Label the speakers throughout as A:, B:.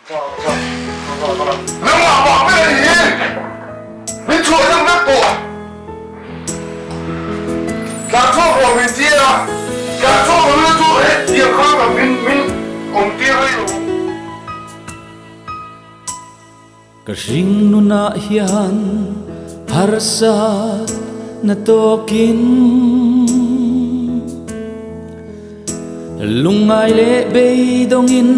A: Nâng mà bỏ cái này đi. Mình chuỗi trong đất của. Cả chỗ của mình chia ra. Cả chỗ của mình chuỗi hết. Chia khác là mình ổn kia hay rồi.
B: Ka ring nu na hian harsat na tokin lungai le be dongin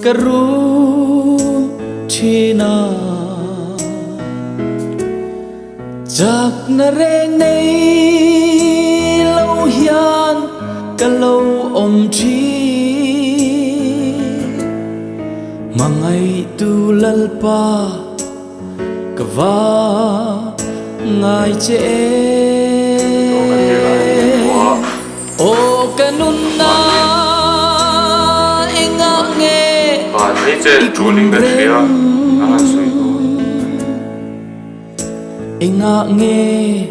B: karu china jak na reng nei lo hian ka lo om chi mangai tu lalpa kava ngai che o kanun na enga nge
A: Thấy chơi chủ linh bên phía à suy cô
B: enga nge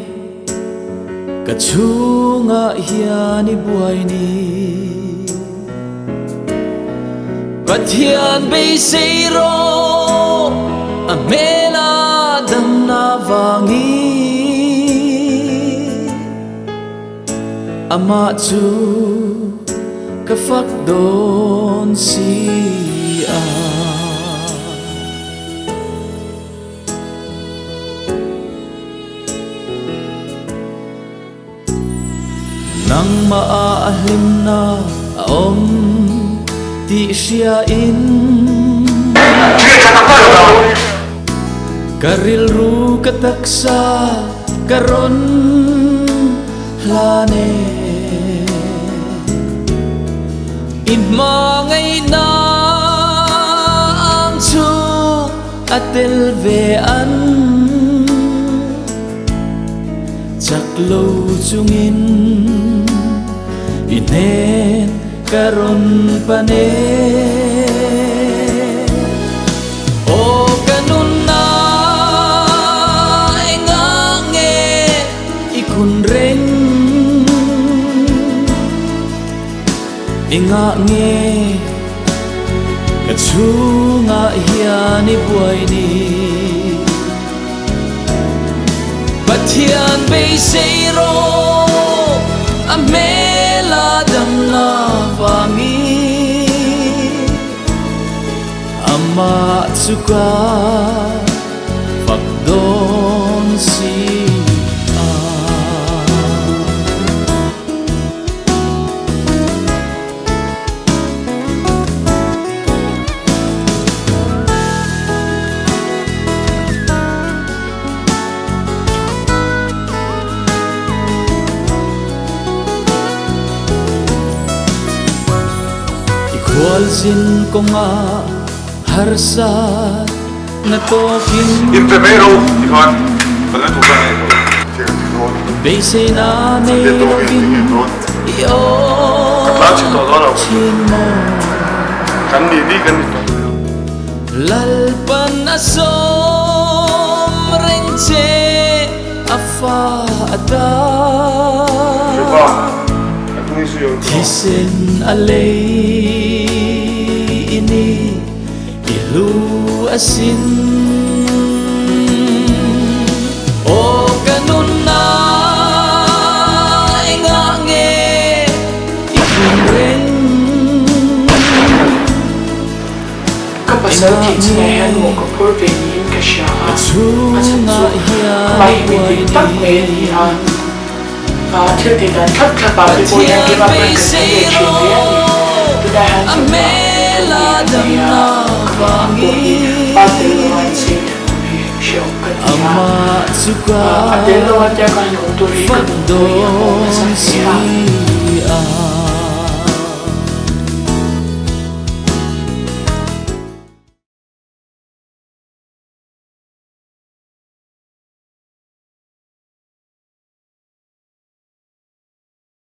B: kachunga hiani buai ni Pathian beisei rawh amela dam na vangi ama chu ka phak don siam nang maahlim na om ti siya in karil ru kataksa karon lane in mangay na ang chu atel vean chaklo chungin inen karon pane o kanun na engange ikun reng engange kachunga hiani buai ni Pathian beisei rawh amela dam na vangi ama suka fakdon siam Walsin ko nga harsat na tokin
A: In primero, Ivan, pala tu kan ito.
B: beisei na may lovin iyo chino lalpan asom renche afa ada Hisen alay ini ilu asin o kanun na engange ikun ren
C: kapasal titsnehan mo kapur venin kasyahan
B: chunga
C: mahimit tak melihan Til det der klap det hvor jeg giver mig en kæmpe det der han som var det er noget jeg kan gå til